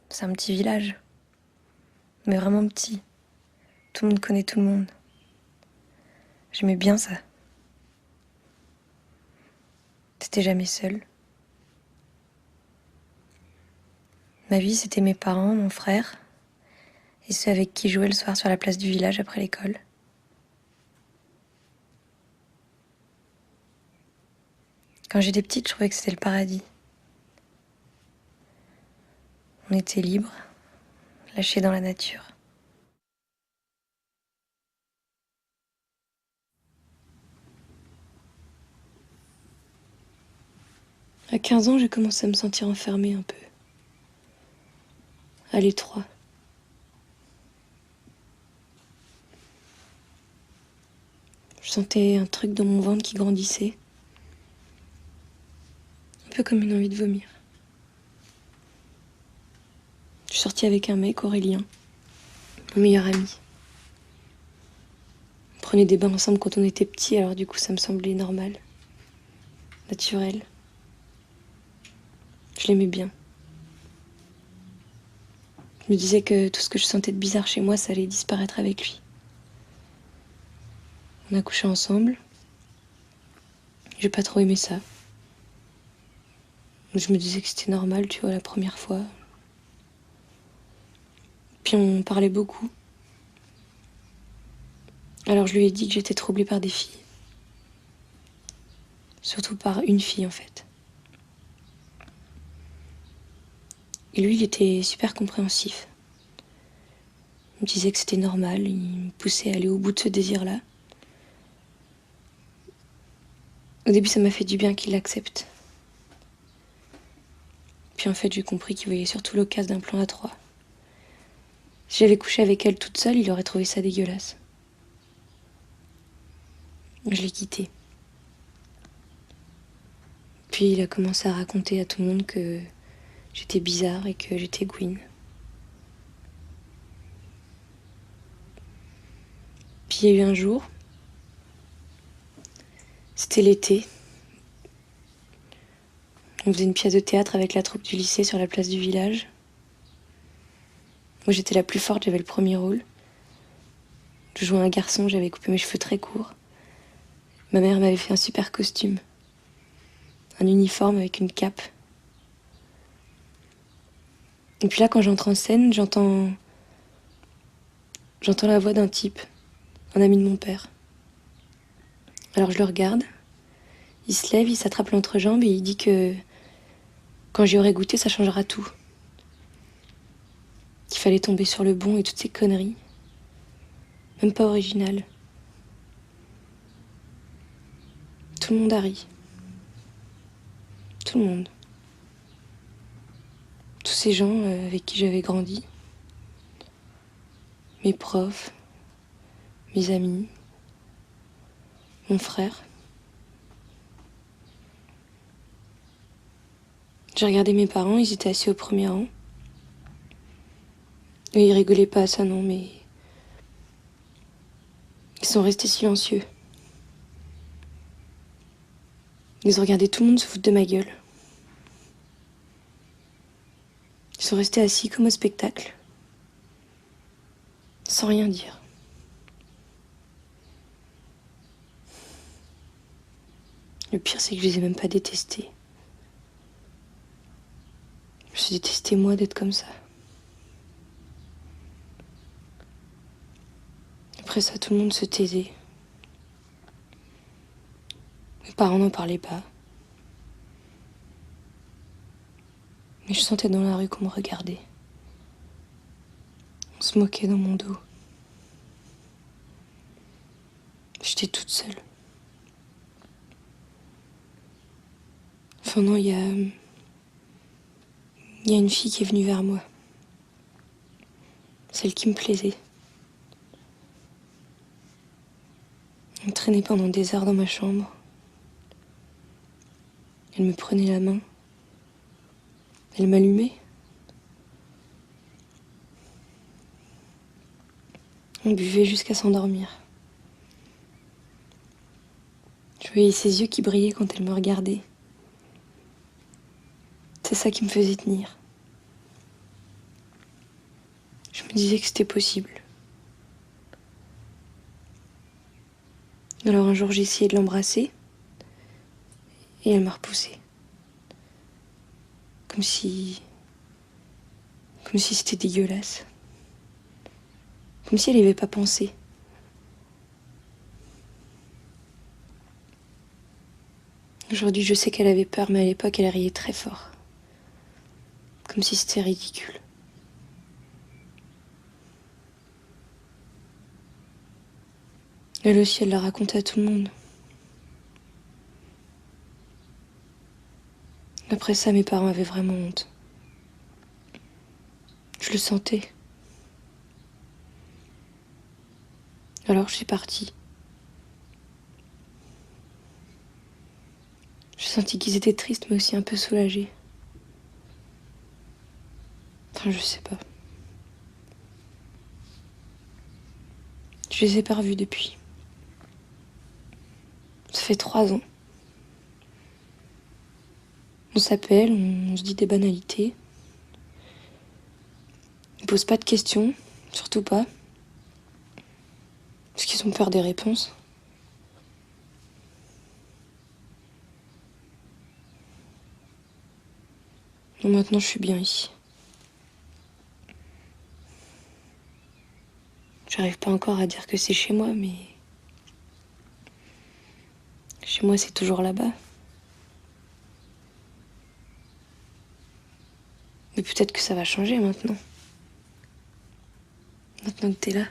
C'est un petit village, mais vraiment petit. Tout le monde connaît tout le monde. J'aimais bien ça. T'étais jamais seule. Ma vie, c'était mes parents, mon frère, et ceux avec qui je jouais le soir sur la place du village après l'école. Quand j'étais petite, je trouvais que c'était le paradis. On était libres, lâchés dans la nature. À 15 ans, j'ai commencé à me sentir enfermée un peu, à l'étroit. Je sentais un truc dans mon ventre qui grandissait, un peu comme une envie de vomir. Je suis sortie avec un mec, Aurélien, mon meilleur ami. On prenait des bains ensemble quand on était petits, alors du coup ça me semblait normal, naturel. Je l'aimais bien. Je me disais que tout ce que je sentais de bizarre chez moi, ça allait disparaître avec lui. On a couché ensemble. J'ai pas trop aimé ça. Je me disais que c'était normal, tu vois, la première fois. Puis on parlait beaucoup. Alors je lui ai dit que j'étais troublée par des filles. Surtout par une fille, en fait. Et lui, il était super compréhensif. Il me disait que c'était normal, il me poussait à aller au bout de ce désir-là. Au début, ça m'a fait du bien qu'il l'accepte. Puis en fait, j'ai compris qu'il voyait surtout l'occasion d'un plan à trois. Si j'avais couché avec elle toute seule, il aurait trouvé ça dégueulasse. Je l'ai quitté. Puis il a commencé à raconter à tout le monde que j'étais bizarre et que j'étais Gwyn. Puis il y a eu un jour, c'était l'été. On faisait une pièce de théâtre avec la troupe du lycée sur la place du village. Moi j'étais la plus forte, j'avais le premier rôle. Je jouais un garçon, j'avais coupé mes cheveux très courts. Ma mère m'avait fait un super costume. Un uniforme avec une cape. Et puis là, quand j'entre en scène, j'entends la voix d'un type, un ami de mon père. Alors je le regarde, il se lève, il s'attrape l'entrejambe et il dit que quand j'y aurai goûté, ça changera tout. Qu'il fallait tomber sur le bon et toutes ces conneries. Même pas original. Tout le monde a ri. Tout le monde. Tous ces gens avec qui j'avais grandi. Mes profs, mes amis, mon frère. J'ai regardé mes parents, ils étaient assis au premier rang. Et ils rigolaient pas à ça, non, mais ils sont restés silencieux. Ils ont regardé tout le monde se foutre de ma gueule. Ils sont restés assis comme au spectacle, sans rien dire. Le pire, c'est que je les ai même pas détestés. Je suis détesté, moi, d'être comme ça. Après ça, tout le monde se taisait. Mes parents n'en parlaient pas. Mais je sentais dans la rue qu'on me regardait. On se moquait dans mon dos. J'étais toute seule. Enfin non, il y a une fille qui est venue vers moi. Celle qui me plaisait. Elle me traînait pendant des heures dans ma chambre. Elle me prenait la main. Elle m'allumait. On buvait jusqu'à s'endormir. Je voyais ses yeux qui brillaient quand elle me regardait. C'est ça qui me faisait tenir. disait que c'était possible. Alors un jour, j'ai essayé de l'embrasser et elle m'a repoussée. Comme si c'était dégueulasse. Comme si elle n'y avait pas pensé. Aujourd'hui, je sais qu'elle avait peur, mais à l'époque, elle riait très fort. Comme si c'était ridicule. Elle aussi, elle l'a raconté à tout le monde. Après ça, mes parents avaient vraiment honte. Je le sentais. Alors je suis partie. J'ai senti qu'ils étaient tristes, mais aussi un peu soulagés. Enfin, je sais pas. Je les ai pas revus depuis. Ça fait 3 ans. On s'appelle, on se dit des banalités. Ils posent pas de questions, surtout pas. Parce qu'ils ont peur des réponses. Donc maintenant, je suis bien ici. J'arrive pas encore à dire que c'est chez moi, mais... Chez moi, c'est toujours là-bas. Mais peut-être que ça va changer maintenant. Maintenant que t'es là.